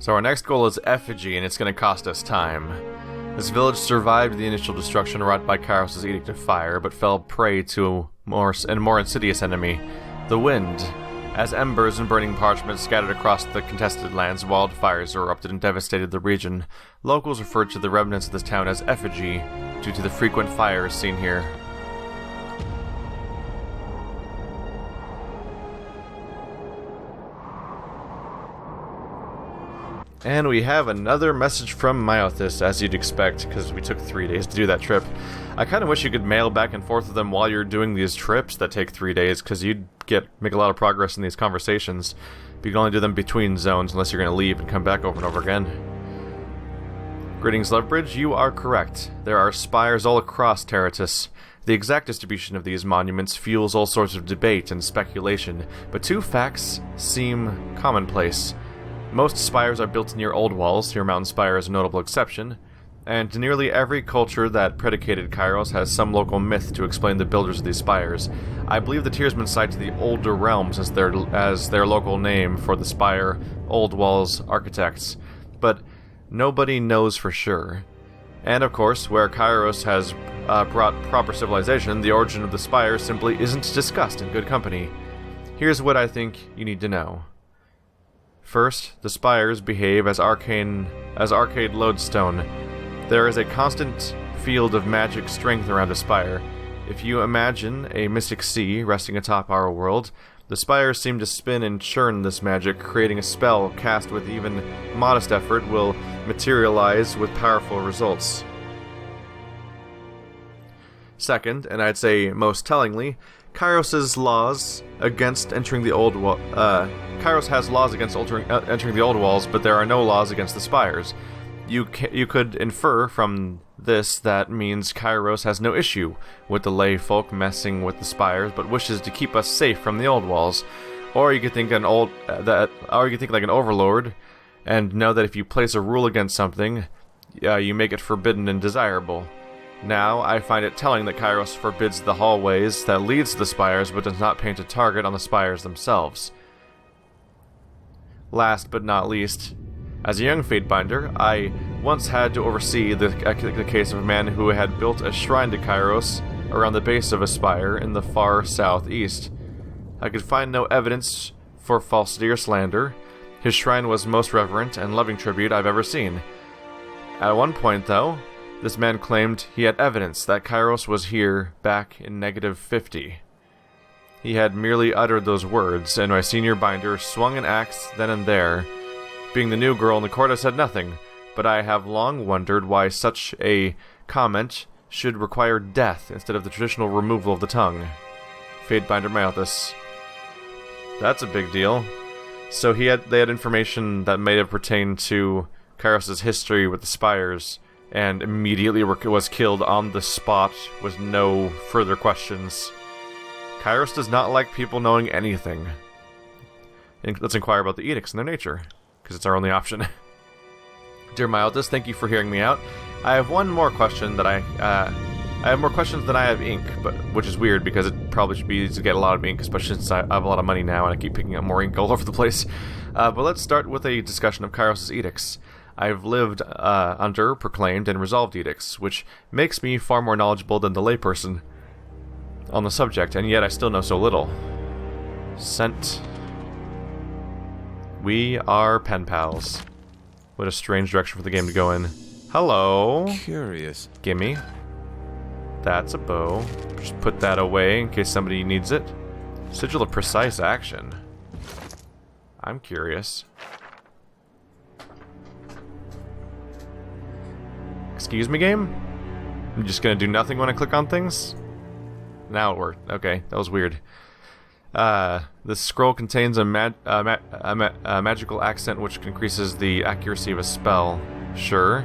So our next goal is Effigy, and it's going to cost us time. This village survived the initial destruction wrought by Kairos' Edict of Fire, but fell prey to a more insidious enemy, the wind. As embers and burning parchment scattered across the contested lands, wildfires erupted and devastated the region. Locals referred to the remnants of this town as Effigy, due to the frequent fires seen here. And we have another message from Myothis, as you'd expect, because we took 3 days to do that trip. I kind of wish you could mail back and forth with them while you're doing these trips that take 3 days, because you'd make a lot of progress in these conversations. But you can only do them between zones unless you're going to leave and come back over and over again. Greetings, Lovebridge. You are correct. There are spires all across Terratus. The exact distribution of these monuments fuels all sorts of debate and speculation, but two facts seem commonplace. Most spires are built near old walls, your mountain spire is a notable exception, and nearly every culture that predicated Kairos has some local myth to explain the builders of these spires. I believe the Tearsmen cite the Older Realms as their local name for the spire old walls architects, but nobody knows for sure. And of course, where Kairos has brought proper civilization, the origin of the spire simply isn't discussed in good company. Here's what I think you need to know. First, the spires behave as arcade lodestone. There is a constant field of magic strength around a spire. If you imagine a mystic sea resting atop our world, the spires seem to spin and churn this magic, creating a spell cast with even modest effort will materialize with powerful results. Second, and I'd say most tellingly, Kairos' laws against entering the old Kairos has laws against entering the old walls, but there are no laws against the spires. You could infer from this that means Kairos has no issue with the lay folk messing with the spires, but wishes to keep us safe from the old walls. Or you could think like an overlord, and know that if you place a rule against something, you make it forbidden and desirable. Now, I find it telling that Kairos forbids the hallways that leads to the spires, but does not paint a target on the spires themselves. Last but not least, as a young Fatebinder, I once had to oversee the case of a man who had built a shrine to Kairos around the base of a spire in the far southeast. I could find no evidence for falsity or slander. His shrine was most reverent and loving tribute I've ever seen. At one point, though, this man claimed he had evidence that Kairos was here back in -50. He had merely uttered those words, and my senior binder swung an axe then and there. Being the new girl in the court, I said nothing, but I have long wondered why such a comment should require death instead of the traditional removal of the tongue. Fatebinder Malthus. That's a big deal. So they had information that may have pertained to Kairos' history with the spires, and immediately was killed on the spot with no further questions. Kairos does not like people knowing anything. Let's inquire about the edicts and their nature, because it's our only option. Dear Myotis, thank you for hearing me out. I have one more question that I have more questions than I have ink, which is weird because it probably should be easy to get a lot of ink, especially since I have a lot of money now and I keep picking up more ink all over the place. But let's start with a discussion of Kairos' edicts. I've lived under, proclaimed, and resolved edicts, which makes me far more knowledgeable than the layperson on the subject, and yet I still know so little. Sent. We are pen pals. What a strange direction for the game to go in. Hello. Curious. Gimme. That's a bow. Just put that away in case somebody needs it. Sigil of precise action. I'm curious. Excuse me, game? I'm just gonna do nothing when I click on things? Now it worked. Okay, that was weird. This scroll contains a magical accent which increases the accuracy of a spell. Sure.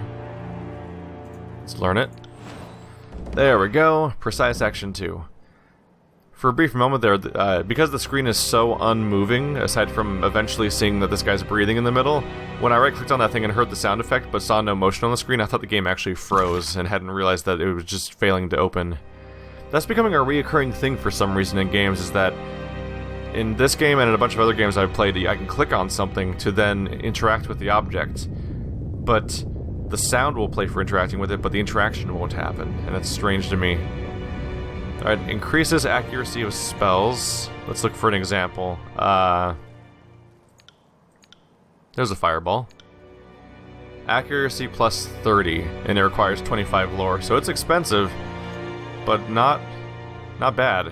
Let's learn it. There we go. Precise action 2. For a brief moment there, because the screen is so unmoving, aside from eventually seeing that this guy's breathing in the middle, when I right-clicked on that thing and heard the sound effect but saw no motion on the screen, I thought the game actually froze and hadn't realized that it was just failing to open. That's becoming a reoccurring thing for some reason in games, is that in this game and in a bunch of other games I've played, I can click on something to then interact with the object. But the sound will play for interacting with it, but the interaction won't happen, and it's strange to me. Alright, increases accuracy of spells. Let's look for an example. There's a fireball. Accuracy plus 30, and it requires 25 lore, so it's expensive, but not bad.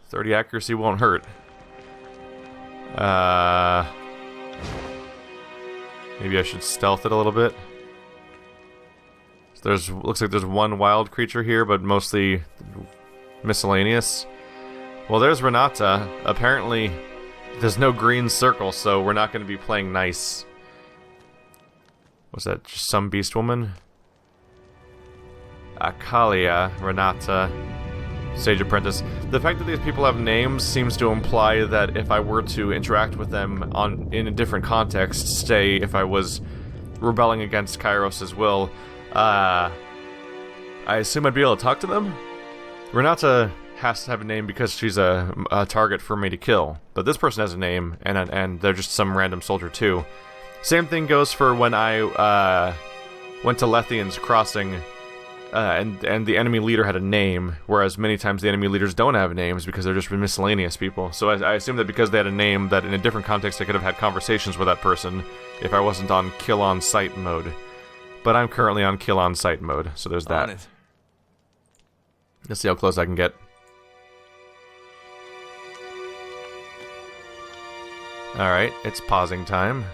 30 accuracy won't hurt. Maybe I should stealth it a little bit. Looks like there's one wild creature here, but mostly miscellaneous. Well, there's Renata. Apparently, there's no green circle, so we're not going to be playing nice. Was that just some beast woman? Akalia, Renata, Sage Apprentice. The fact that these people have names seems to imply that if I were to interact with them in a different context, say if I was rebelling against Kairos' will, I assume I'd be able to talk to them? Renata has to have a name because she's a target for me to kill, but this person has a name, and they're just some random soldier too. Same thing goes for when I went to Lethian's Crossing, and the enemy leader had a name, whereas many times the enemy leaders don't have names because they're just miscellaneous people. So I assume that because they had a name, that in a different context I could have had conversations with that person if I wasn't on kill on sight mode. But I'm currently on kill on sight mode, so there's that. Let's see how close I can get. Alright, it's pausing time.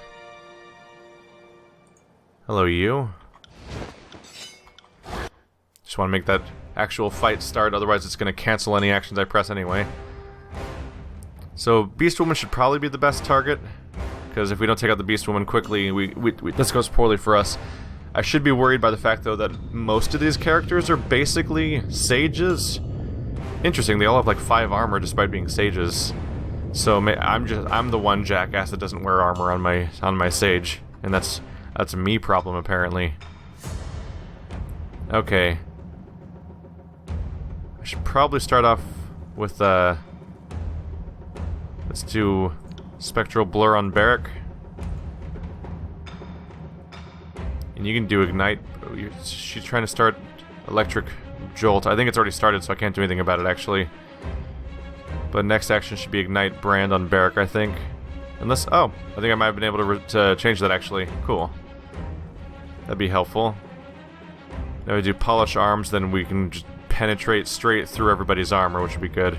Hello, you. Just want to make that actual fight start, otherwise it's going to cancel any actions I press anyway. So, Beast Woman should probably be the best target, because if we don't take out the Beast Woman quickly, this goes poorly for us. I should be worried by the fact, though, that most of these characters are basically sages. Interesting, they all have like 5 armor despite being sages. So I'm the one jackass that doesn't wear armor on my sage, and that's a me problem apparently. Okay. I should probably start off with let's do Spectral Blur on Barrack. And you can do Ignite. She's trying to start Electric Jolt. I think it's already started, so I can't do anything about it, actually. But next action should be Ignite Brand on Barrack, I think. Unless... Oh, I think I might have been able to change that, actually. Cool. That'd be helpful. Now we do Polish Arms, then we can just penetrate straight through everybody's armor, which would be good.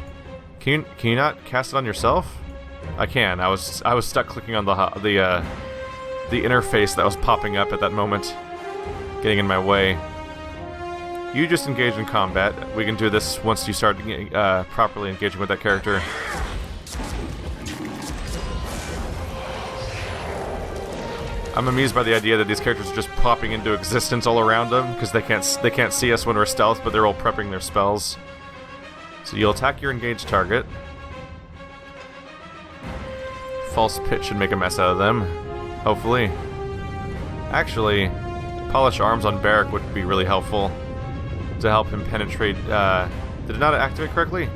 Can you not cast it on yourself? I can. I was stuck clicking on the interface that was popping up at that moment, getting in my way. You just engage in combat. We can do this once you start properly engaging with that character. I'm amused by the idea that these characters are just popping into existence all around them because they can't see us when we're stealth, but they're all prepping their spells. So you'll attack your engaged target. False Pitch should make a mess out of them. Hopefully. Actually, Polish Arms on Barrack would be really helpful to help him penetrate. Did it not activate correctly?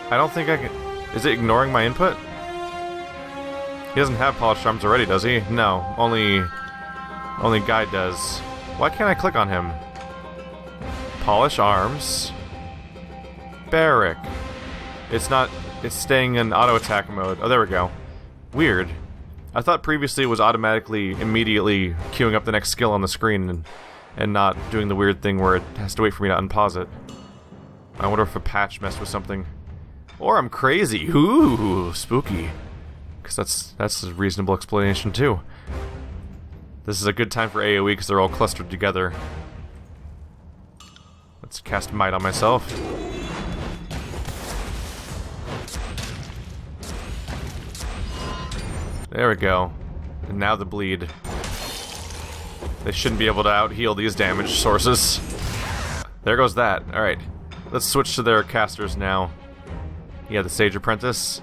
I don't think I can... Is it ignoring my input? He doesn't have Polished Arms already, does he? No, only Guy does. Why can't I click on him? Polish Arms. Barrack. It's not... It's staying in auto attack mode. Oh, there we go. Weird. I thought previously it was automatically, immediately queuing up the next skill on the screen and not doing the weird thing where it has to wait for me to unpause it. I wonder if a patch messed with something. Or I'm crazy. Ooh, spooky. Because that's a reasonable explanation too. This is a good time for AoE because they're all clustered together. Let's cast Might on myself. There we go. And now the bleed. They shouldn't be able to out-heal these damage sources. There goes that. Alright. Let's switch to their casters now. Yeah, the Sage Apprentice.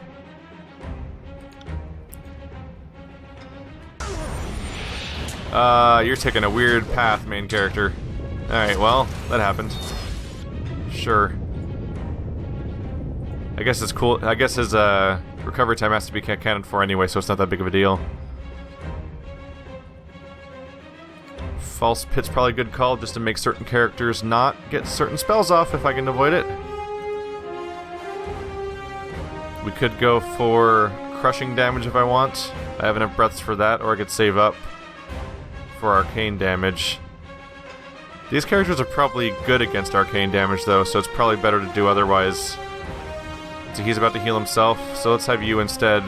You're taking a weird path, main character. Alright, well, that happened. Sure. I guess it's cool. I guess his recovery time has to be accounted for anyway, so it's not that big of a deal. False Pit's probably a good call just to make certain characters not get certain spells off if I can avoid it. We could go for crushing damage if I want. I have enough breaths for that, or I could save up for arcane damage. These characters are probably good against arcane damage though, so it's probably better to do otherwise. So he's about to heal himself, so let's have you instead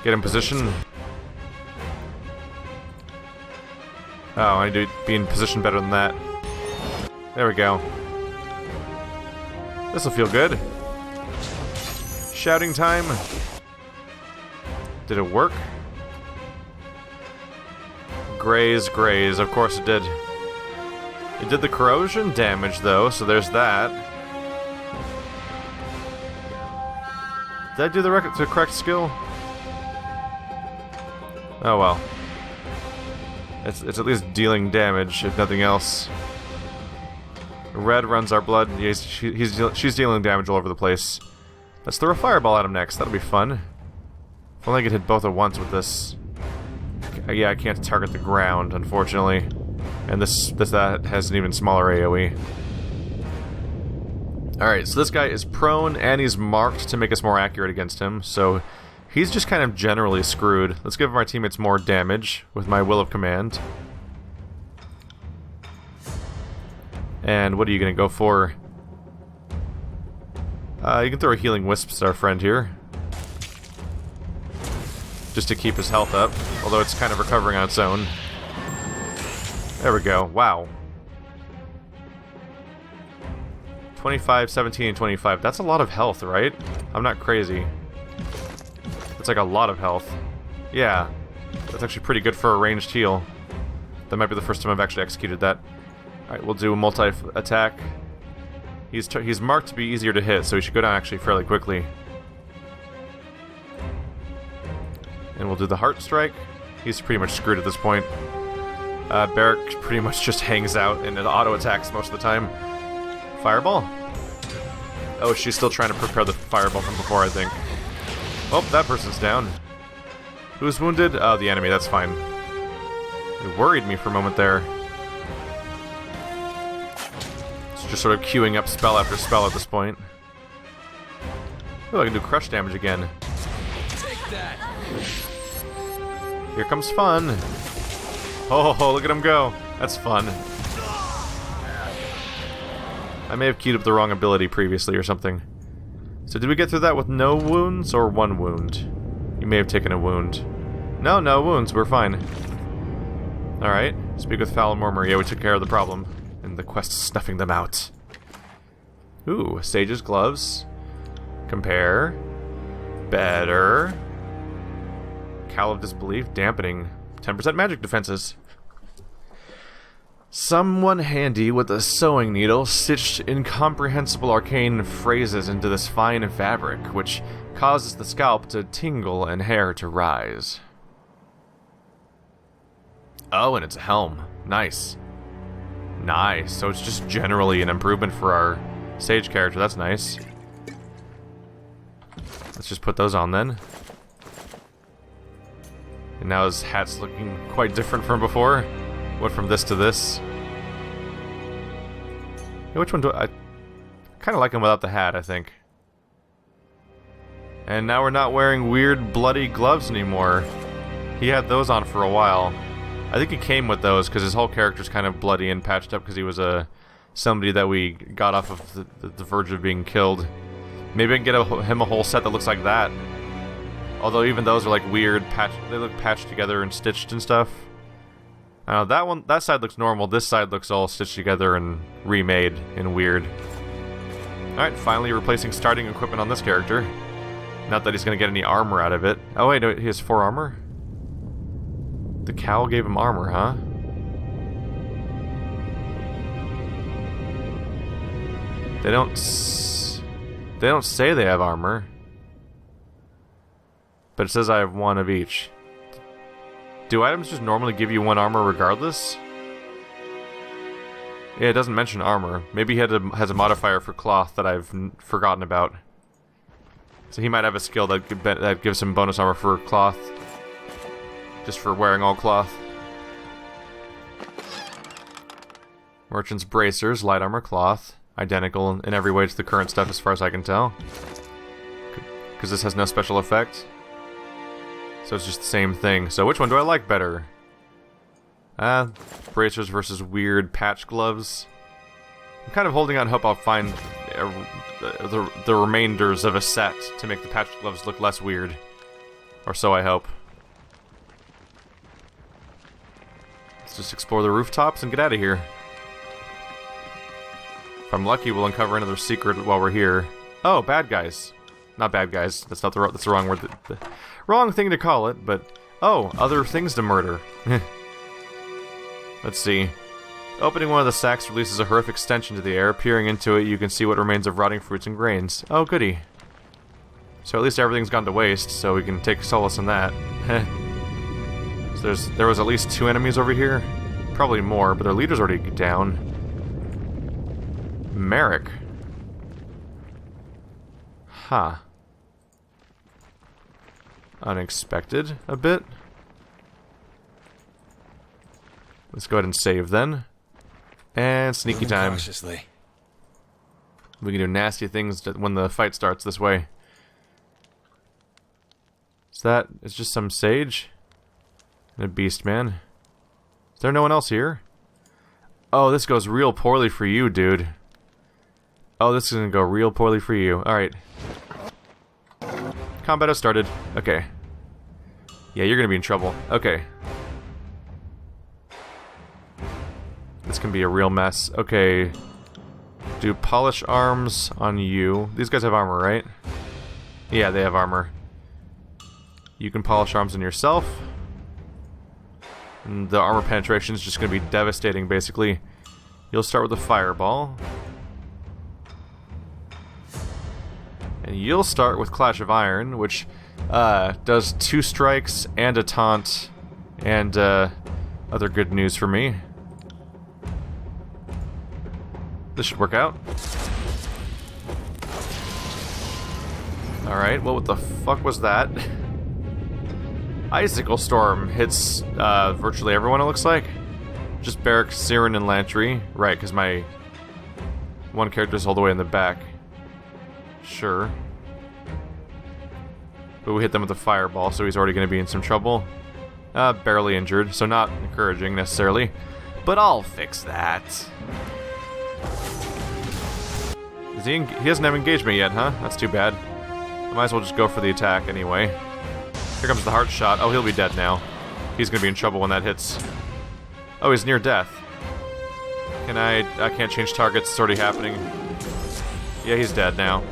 get in position. Oh, I need to be in position better than that. There we go. This'll feel good. Shouting time. Did it work? Graze, graze. Of course it did. It did the corrosion damage though, so there's that. Did I do the correct skill? Oh well. It's at least dealing damage, if nothing else. Red runs our blood. She's dealing damage all over the place. Let's throw a fireball at him next. That'll be fun. If only I could hit both at once with this. Yeah, I can't target the ground, unfortunately. And that has an even smaller AoE. Alright, so this guy is prone and he's marked to make us more accurate against him, so he's just kind of generally screwed. Let's give our teammates more damage with my Will of Command. And what are you going to go for? You can throw a Healing Wisps at our friend here. Just to keep his health up, although it's kind of recovering on its own. There we go. Wow. 25, 17, and 25. That's a lot of health, right? I'm not crazy. That's like a lot of health. Yeah. That's actually pretty good for a ranged heal. That might be the first time I've actually executed that. Alright, we'll do a multi-attack. He's marked to be easier to hit, so he should go down actually fairly quickly. And we'll do the Heart Strike. He's pretty much screwed at this point. Barrack pretty much just hangs out and it auto-attacks most of the time. Fireball? Oh, she's still trying to prepare the fireball from before, I think. Oh, that person's down. Who's wounded? Oh, the enemy, that's fine. It worried me for a moment there. It's just sort of queuing up spell after spell at this point. Oh, I can do crush damage again. Take that. Here comes fun. Oh, look at him go. That's fun. I may have queued up the wrong ability previously or something. So did we get through that with no wounds or one wound? You may have taken a wound. No wounds. We're fine. Alright. Speak with Foul and Murmur. Yeah, we took care of the problem. And the quest is snuffing them out. Ooh, Sage's Gloves. Compare. Better. Cowl of Disbelief. Dampening. 10% magic defenses. Someone handy with a sewing needle stitched incomprehensible arcane phrases into this fine fabric, which causes the scalp to tingle and hair to rise. Oh, and it's a helm. Nice. Nice. So it's just generally an improvement for our Sage character. That's nice. Let's just put those on then. And now his hat's looking quite different from before. Went from this to this. Yeah, which one do I kind of like him without the hat, I think. And now we're not wearing weird bloody gloves anymore. He had those on for a while. I think he came with those because his whole character's kind of bloody and patched up because he was somebody that we got off of the verge of being killed. Maybe I can get him a whole set that looks like that. Although even those are like weird, they look patched together and stitched and stuff. I don't know, that side looks normal, this side looks all stitched together and remade and weird. Alright, finally replacing starting equipment on this character. Not that he's gonna get any armor out of it. Oh wait, no, he has 4 armor? The cowl gave him armor, huh? They don't say they have armor. But it says I have 1 of each. Do items just normally give you 1 armor regardless? Yeah, it doesn't mention armor. Maybe he has a modifier for cloth that I've forgotten about. So he might have a skill that gives him bonus armor for cloth. Just for wearing all cloth. Merchant's bracers, light armor cloth. Identical in every way to the current stuff as far as I can tell. Because this has no special effect. So it's just the same thing. So which one do I like better? Bracers versus weird patch gloves. I'm kind of holding out hope I'll find the remainders of a set to make the patch gloves look less weird. Or so I hope. Let's just explore the rooftops and get out of here. If I'm lucky, we'll uncover another secret while we're here. Oh, bad guys. Not bad guys. That's the wrong word. The wrong thing to call it, but... Oh, other things to murder. Let's see. Opening one of the sacks releases a horrific stench into the air. Peering into it, you can see what remains of rotting fruits and grains. Oh, goody. So at least everything's gone to waste, so we can take solace in that. So there was at least 2 enemies over here. Probably more, but their leader's already down. Merrick. Huh. Unexpected, a bit. Let's go ahead and save then. And sneaky time. Cautiously. We can do nasty things when the fight starts this way. It's just some sage? And a beast man. Is there no one else here? Oh, this goes real poorly for you, dude. Oh, this is gonna go real poorly for you. Alright. Combat has started. Okay. Yeah, you're gonna be in trouble. Okay. This can be a real mess. Okay. Do polish arms on you. These guys have armor, right? Yeah, they have armor. You can polish arms on yourself. And the armor penetration is just going to be devastating, basically. You'll start with a fireball. And you'll start with Clash of Iron, which does 2 strikes and a taunt. And other good news for me. This should work out. Alright, well, what the fuck was that? Icicle Storm hits virtually everyone, it looks like. Just Barrack, Siren, and Lantry. Right, because my one character's all the way in the back. Sure. But we hit them with a fireball, so he's already going to be in some trouble. Barely injured, so not encouraging necessarily. But I'll fix that. He doesn't have engagement yet, huh? That's too bad. I might as well just go for the attack anyway. Here comes the heart shot. Oh, he'll be dead now. He's gonna be in trouble when that hits. Oh, he's near death. I can't change targets. It's already happening. Yeah, he's dead now.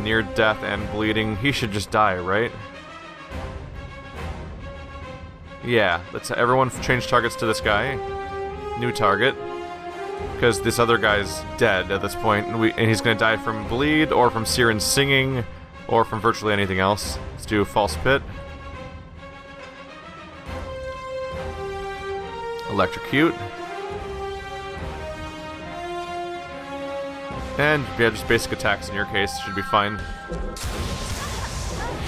Near death and bleeding. He should just die, right? Yeah, let's everyone change targets to this guy. New target. Because this other guy's dead at this point, and he's going to die from bleed, or from Siren singing, or from virtually anything else. Let's do a false pit. Electrocute. And, yeah, just basic attacks in your case should be fine.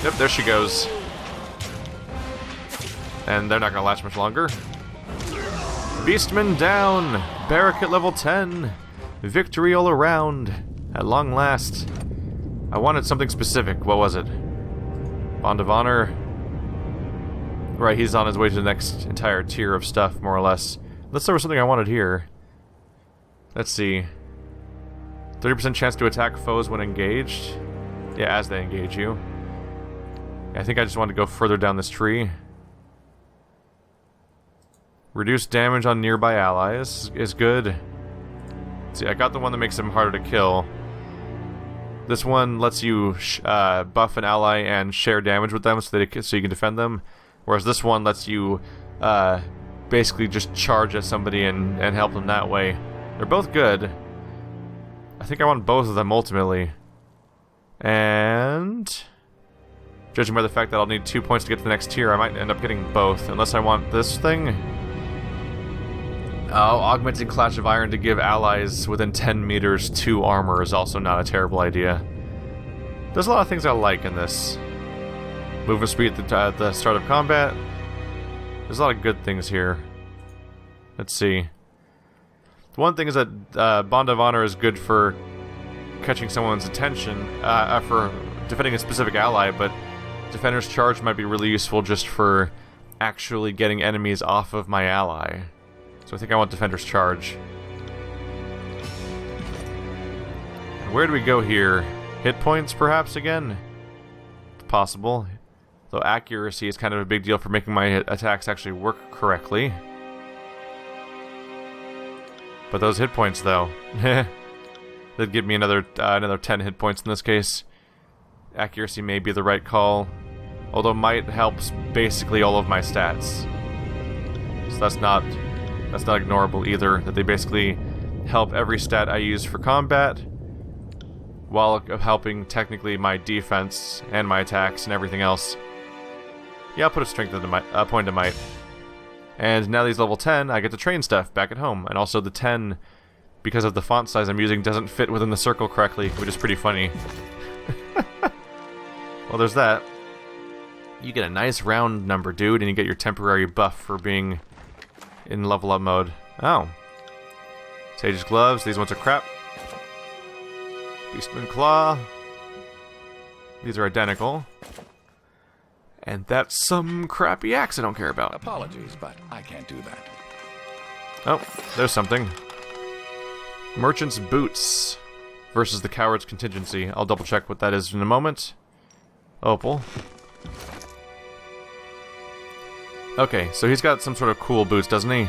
Yep, there she goes. And they're not going to last much longer. Beastman down! Barrack at level 10! Victory all around! At long last. I wanted something specific. What was it? Bond of Honor. Right, he's on his way to the next entire tier of stuff, more or less. Unless there was something I wanted here. Let's see. 30% chance to attack foes when engaged. Yeah, as they engage you. I think I just wanted to go further down this tree. Reduce damage on nearby allies is good. See, I got the one that makes them harder to kill. This one lets you buff an ally and share damage with them so you can defend them. Whereas this one lets you basically just charge at somebody and help them that way. They're both good. I think I want both of them ultimately. And judging by the fact that I'll need 2 points to get to the next tier, I might end up getting both. Unless I want this thing. Oh, augmented Clash of Iron to give allies within 10 meters 2 armor is also not a terrible idea. There's a lot of things I like in this. Movement speed at the start of combat. There's a lot of good things here. Let's see. One thing is that Bond of Honor is good for catching someone's attention, for defending a specific ally, but Defender's Charge might be really useful just for actually getting enemies off of my ally. So I think I want Defender's Charge. Where do we go here? Hit points, perhaps, again? It's possible. Though accuracy is kind of a big deal for making my attacks actually work correctly. But those hit points, though. They'd give me another 10 hit points in this case. Accuracy may be the right call. Although might helps basically all of my stats. So that's not ignorable either. That they basically help every stat I use for combat, while helping technically my defense and my attacks and everything else. Yeah, I'll put a strength into my point to might. And now that he's level 10, I get to train stuff back at home. And also the 10, because of the font size I'm using, doesn't fit within the circle correctly, which is pretty funny. Well, there's that. You get a nice round number, dude, and you get your temporary buff for being in level up mode. Oh. Sage's Gloves, these ones are crap. Beastman Claw. These are identical. And that's some crappy axe I don't care about. Apologies, but I can't do that. Oh, there's something. Merchant's Boots versus the Coward's Contingency. I'll double check what that is in a moment. Opal. Okay, so he's got some sort of cool boots, doesn't he?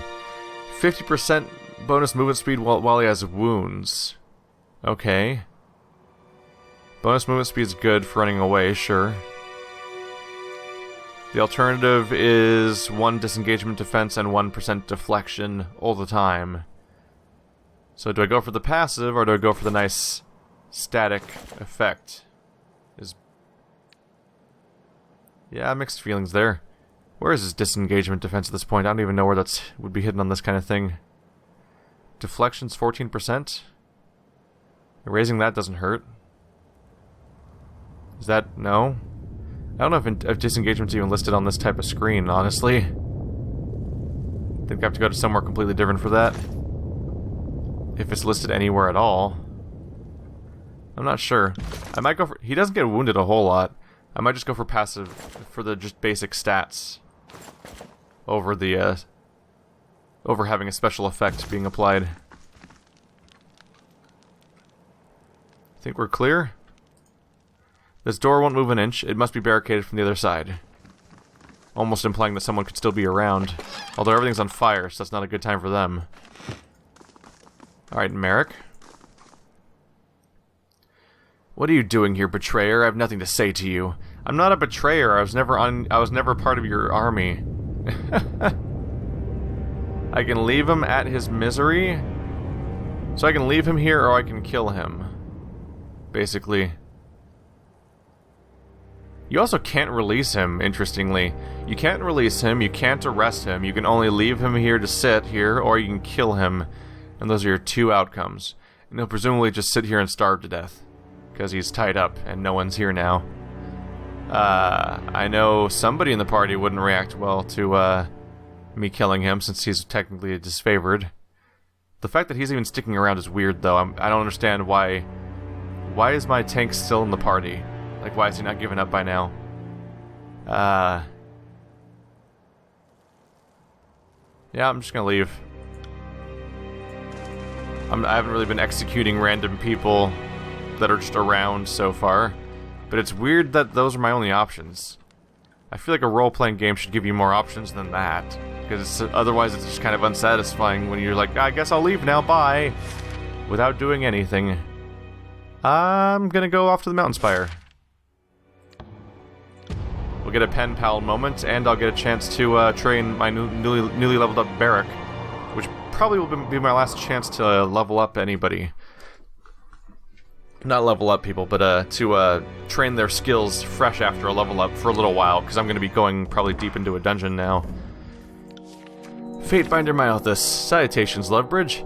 50% bonus movement speed while he has wounds. Okay. Bonus movement speed is good for running away, sure. The alternative is 1 disengagement defense and 1% deflection all the time. So do I go for the passive, or do I go for the nice static effect? Yeah, mixed feelings there. Where is his disengagement defense at this point? I don't even know where that would be hidden on this kind of thing. Deflection's 14%? Erasing that doesn't hurt. Is that... no? I don't know if disengagement's even listed on this type of screen, honestly. I think I have to go to somewhere completely different for that. If it's listed anywhere at all. I'm not sure. I might go for... he doesn't get wounded a whole lot. I might just go for passive, for the just basic stats. Over the, over having a special effect being applied. Think we're clear? This door won't move an inch. It must be barricaded from the other side. Almost implying that someone could still be around. Although everything's on fire, so that's not a good time for them. Alright, Merrick. What are you doing here, betrayer? I have nothing to say to you. I'm not a betrayer. I was never part of your army. I can leave him at his misery. So I can leave him here or I can kill him. Basically. You also can't release him, interestingly. You can't release him, you can't arrest him, you can only leave him here to sit here, or you can kill him. And those are your 2 outcomes. And he'll presumably just sit here and starve to death. Because he's tied up and no one's here now. I know somebody in the party wouldn't react well to me killing him since he's technically disfavored. The fact that he's even sticking around is weird, though. I don't understand why. Why is my tank still in the party? Like, why is he not giving up by now? Yeah, I'm just gonna leave. I haven't really been executing random people that are just around so far. But it's weird that those are my only options. I feel like a role-playing game should give you more options than that. Because otherwise it's just kind of unsatisfying when you're like, I guess I'll leave now, bye! Without doing anything. I'm gonna go off to the mountain spire. We'll get a pen pal moment, and I'll get a chance to train my newly leveled up barrack. Which probably will be my last chance to level up anybody. Not level up people, but to train their skills fresh after a level up for a little while, because I'm going to be going probably deep into a dungeon now. Fatebinder Myothus, salutations, Lovebridge.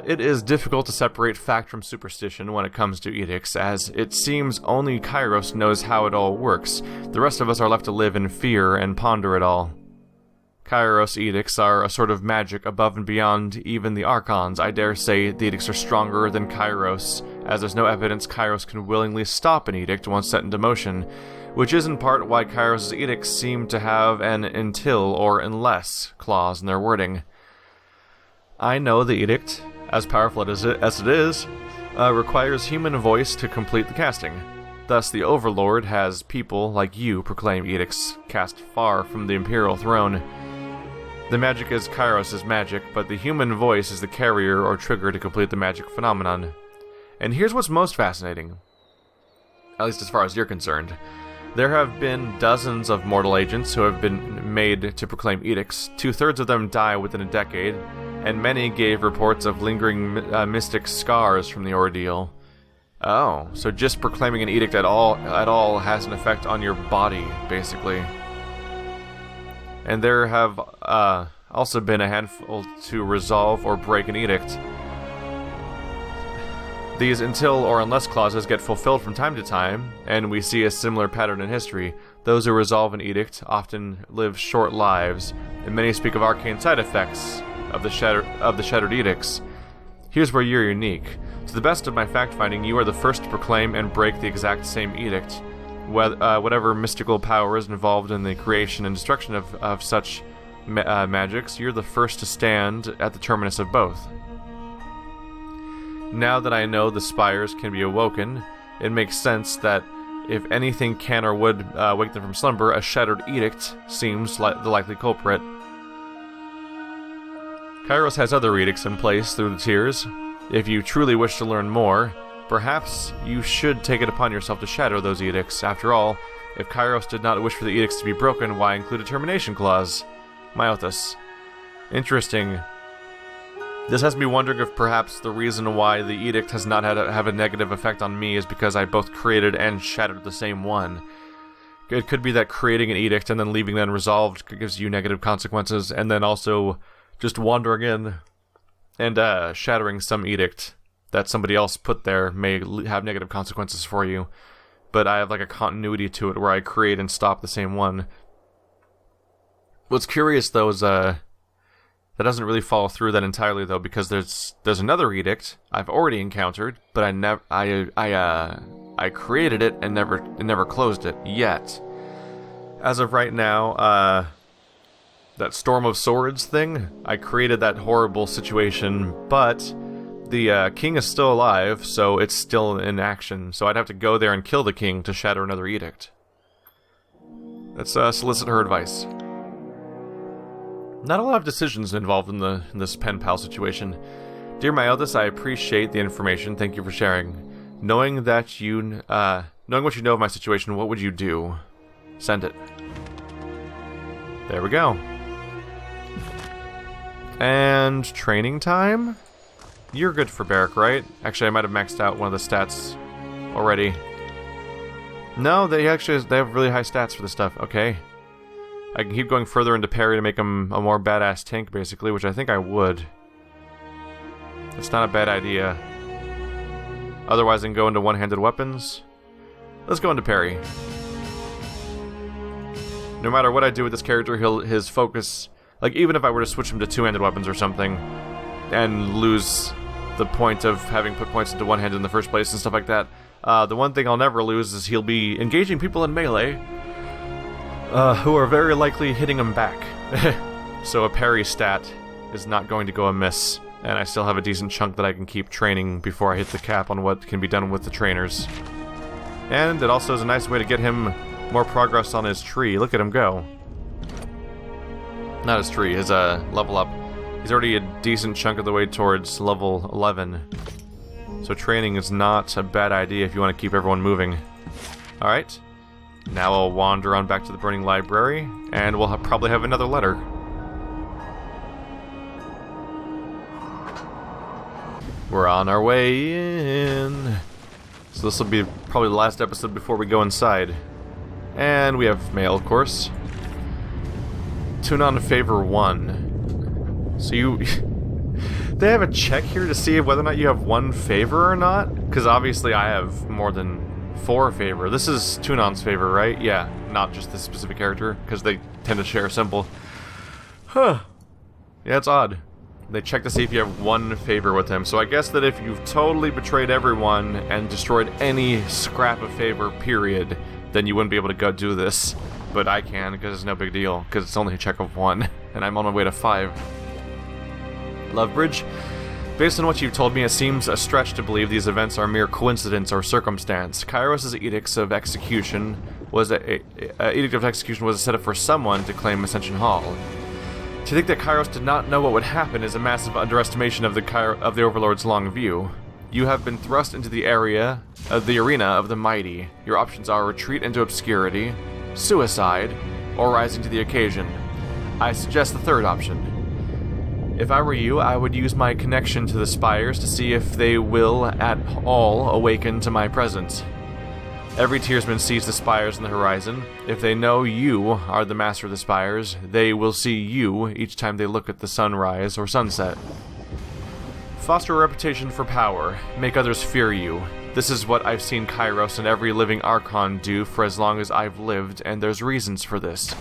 It is difficult to separate fact from superstition when it comes to edicts, as it seems only Kairos knows how it all works. The rest of us are left to live in fear and ponder it all. Kairos edicts are a sort of magic above and beyond even the archons. I dare say the edicts are stronger than Kairos, as there's no evidence Kairos can willingly stop an edict once set into motion, which is in part why Kairos' edicts seem to have an until or unless clause in their wording. I know the edict, as powerful as it is, requires human voice to complete the casting. Thus, the Overlord has people like you proclaim edicts cast far from the Imperial throne. The magic is Kairos' magic, but the human voice is the carrier or trigger to complete the magic phenomenon. And here's what's most fascinating, at least as far as you're concerned. There have been dozens of mortal agents who have been made to proclaim edicts. 2/3 of them die within a decade, and many gave reports of lingering mystic scars from the ordeal. Oh, so just proclaiming an edict at all has an effect on your body, basically. And there have also been a handful to resolve or break an edict. These until or unless clauses get fulfilled from time to time, and we see a similar pattern in history. Those who resolve an edict often live short lives, and many speak of arcane side effects of the shattered edicts. Here's where you're unique. To the best of my fact-finding, you are the first to proclaim and break the exact same edict. Whatever mystical power is involved in the creation and destruction of such magics, you're the first to stand at the terminus of both. Now that I know the spires can be awoken, it makes sense that if anything can or would wake them from slumber, a shattered edict seems like the likely culprit. Kairos has other edicts in place through the tiers. If you truly wish to learn more, perhaps you should take it upon yourself to shatter those edicts. After all, if Kairos did not wish for the edicts to be broken, why include a termination clause? Myothus. Interesting. This has me wondering if perhaps the reason why the edict has not have a negative effect on me is because I both created and shattered the same one. It could be that creating an edict and then leaving it unresolved gives you negative consequences, and then also just wandering in and shattering some edict that somebody else put there may have negative consequences for you. But I have like a continuity to it where I create and stop the same one. What's curious though is that doesn't really follow through that entirely though, because there's another edict I've already encountered, but I created it and never closed it yet. As of right now, that Storm of Swords thing, I created that horrible situation, but the king is still alive, so it's still in action. So I'd have to go there and kill the king to shatter another edict. Let's solicit her advice. Not a lot of decisions involved in this pen pal situation. Dear Myothus, I appreciate the information. Thank you for sharing. Knowing what you know of my situation, what would you do? Send it. There we go. And training time? You're good for Barrack, right? Actually, I might have maxed out one of the stats already. No, they have really high stats for this stuff. Okay. I can keep going further into parry to make him a more badass tank, basically, which I think I would. It's not a bad idea. Otherwise, I can go into one-handed weapons. Let's go into parry. No matter what I do with this character, his focus... Like, even if I were to switch him to two-handed weapons or something, and lose the point of having put points into one-handed in the first place and stuff like that, the one thing I'll never lose is he'll be engaging people in melee, who are very likely hitting him back. So a parry stat is not going to go amiss, and I still have a decent chunk that I can keep training before I hit the cap on what can be done with the trainers. And it also is a nice way to get him more progress on his tree. Look at him go. Not his tree, his level up. He's already a decent chunk of the way towards level 11. So training is not a bad idea if you want to keep everyone moving. Alright. Now I'll wander on back to the Burning Library, and we'll probably have another letter. We're on our way in. So this will be probably the last episode before we go inside. And we have mail, of course. Tune on to Favor 1. So you... They have a check here to see whether or not you have one favor or not? Because obviously I have more than 4 favor. This is Tunon's favor, right? Yeah, not just this specific character, because they tend to share a symbol. Huh. Yeah, it's odd. They check to see if you have 1 favor with him. So I guess that if you've totally betrayed everyone and destroyed any scrap of favor, period, then you wouldn't be able to go do this. But I can, because it's no big deal, because it's only a check of 1, and I'm on my way to 5. Lovebridge? Based on what you've told me, it seems a stretch to believe these events are mere coincidence or circumstance. Kairos' Edict of Execution was set up for someone to claim Ascension Hall. To think that Kairos did not know what would happen is a massive underestimation of the Overlord's long view. You have been thrust into the arena of the mighty. Your options are retreat into obscurity, suicide, or rising to the occasion. I suggest the third option. If I were you, I would use my connection to the spires to see if they will at all awaken to my presence. Every tiersman sees the spires on the horizon. If they know you are the master of the spires, they will see you each time they look at the sunrise or sunset. Foster a reputation for power. Make others fear you. This is what I've seen Kairos and every living archon do for as long as I've lived, and there's reasons for this.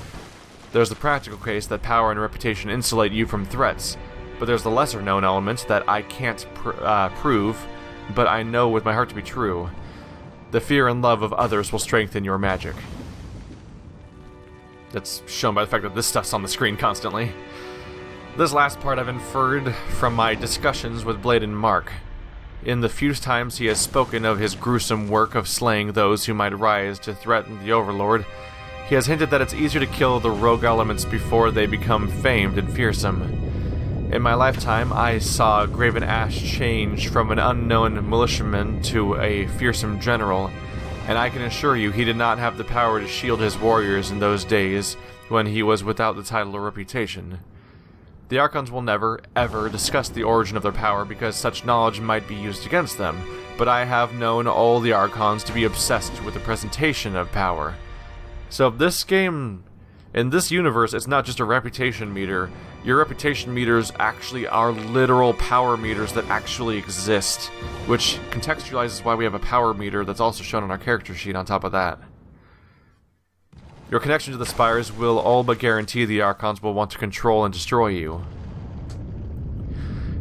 There's the practical case that power and reputation insulate you from threats, but there's the lesser-known element that I can't prove, but I know with my heart to be true. The fear and love of others will strengthen your magic. That's shown by the fact that this stuff's on the screen constantly. This last part I've inferred from my discussions with Blade and Mark. In the few times he has spoken of his gruesome work of slaying those who might rise to threaten the Overlord, he has hinted that it's easier to kill the rogue elements before they become famed and fearsome. In my lifetime, I saw Graven Ash change from an unknown militiaman to a fearsome general, and I can assure you he did not have the power to shield his warriors in those days when he was without the title or reputation. The Archons will never, ever discuss the origin of their power because such knowledge might be used against them, but I have known all the Archons to be obsessed with the presentation of power. So this game, in this universe, it's not just a reputation meter. Your reputation meters actually are literal power meters that actually exist, which contextualizes why we have a power meter that's also shown on our character sheet on top of that. Your connection to the spires will all but guarantee the Archons will want to control and destroy you.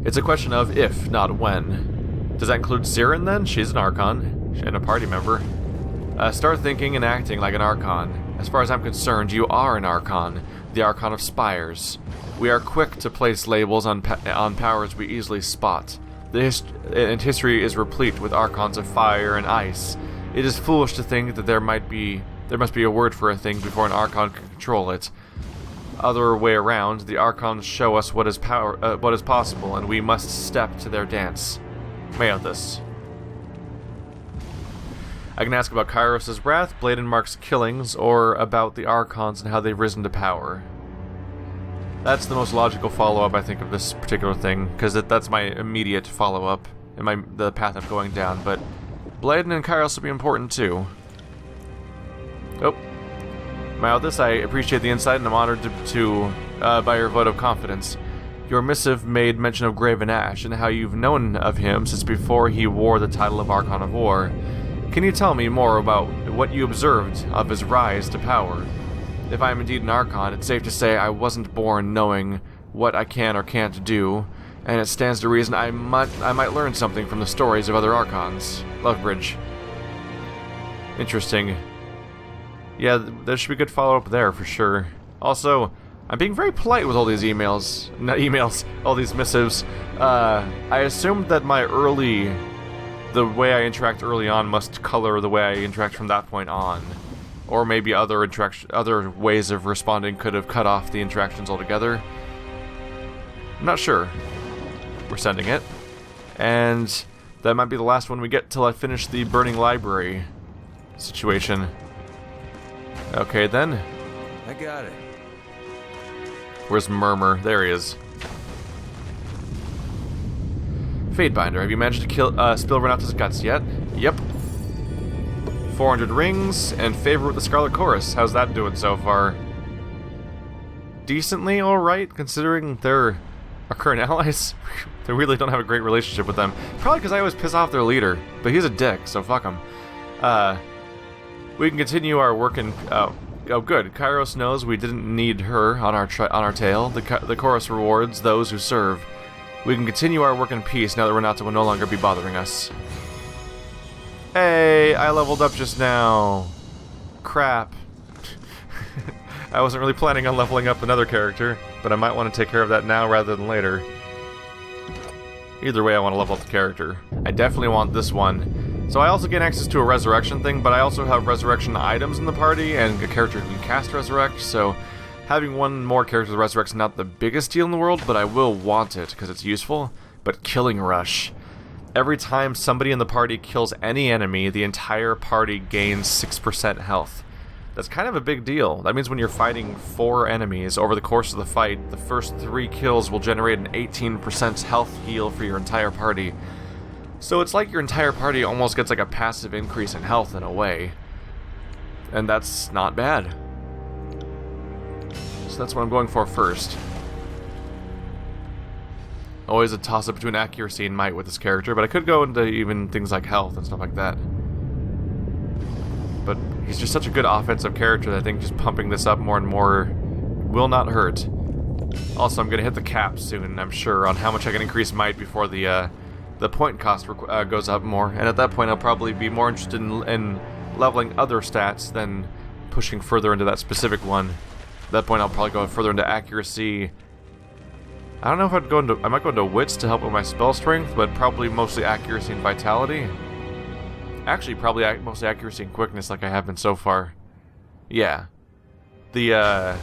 It's a question of if, not when. Does that include Siren then? She's an Archon, and a party member. Start thinking and acting like an Archon. As far as I'm concerned, you are an Archon, the Archon of Spires. We are quick to place labels on powers we easily spot. History is replete with Archons of fire and ice. It is foolish to think that there must be a word for a thing before an Archon can control it. Other way around, the Archons show us what is possible, and we must step to their dance. Maeothis. I can ask about Kairos' wrath, Blade and Mark's killings, or about the Archons and how they've risen to power. That's the most logical follow-up, I think, of this particular thing, because that's my immediate follow-up and the path I'm going down, but Blade and Kairos will be important too. Oh. Maeothis, I appreciate the insight and I'm honored by your vote of confidence. Your missive made mention of Graven Ash and how you've known of him since before he wore the title of Archon of War. Can you tell me more about what you observed of his rise to power? If I am indeed an Archon, it's safe to say I wasn't born knowing what I can or can't do, and it stands to reason I might learn something from the stories of other Archons. Lovebridge. Interesting. Yeah, there should be good follow-up there for sure. Also, I'm being very polite with all these all these missives. I assumed that the way I interact early on must color the way I interact from that point on. Or maybe other ways of responding could have cut off the interactions altogether. I'm not sure. We're sending it. And that might be the last one we get till I finish the Burning Library situation. Okay then. I got it. Where's Murmur? There he is. Fatebinder, have you managed to spill Renata's guts yet? Yep. 400 rings, and favor with the Scarlet Chorus. How's that doing so far? Decently alright, considering they're Our current allies? They really don't have a great relationship with them. Probably because I always piss off their leader, but he's a dick, so fuck him. We can continue our work in... Oh, good. Kairos knows we didn't need her on our tail. The chorus rewards those who serve. We can continue our work in peace now that Renata will no longer be bothering us. Hey, I leveled up just now. Crap. I wasn't really planning on leveling up another character, but I might want to take care of that now rather than later. Either way, I want to level up the character. I definitely want this one. So I also get access to a resurrection thing, but I also have resurrection items in the party, and a character who can cast resurrect, so having one more character with resurrect's not the biggest deal in the world, but I will want it, because it's useful. But Killing Rush. Every time somebody in the party kills any enemy, the entire party gains 6% health. That's kind of a big deal. That means when you're fighting 4 enemies over the course of the fight, the first 3 kills will generate an 18% health heal for your entire party. So it's like your entire party almost gets like a passive increase in health in a way. And that's not bad. So that's what I'm going for first. Always a toss-up between accuracy and might with this character, but I could go into even things like health and stuff like that. But he's just such a good offensive character that I think just pumping this up more and more will not hurt. Also, I'm going to hit the cap soon, I'm sure, on how much I can increase might before the point cost goes up more. And at that point, I'll probably be more interested in leveling other stats than pushing further into that specific one. At that point, I'll probably go further into accuracy. I don't know if I'd go into... I might go into wits to help with my spell strength, but probably mostly accuracy and vitality. Actually, probably mostly accuracy and quickness like I have been so far. Yeah. The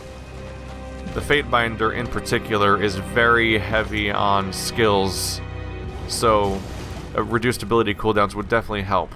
Fatebinder in particular is very heavy on skills, so reduced ability cooldowns would definitely help.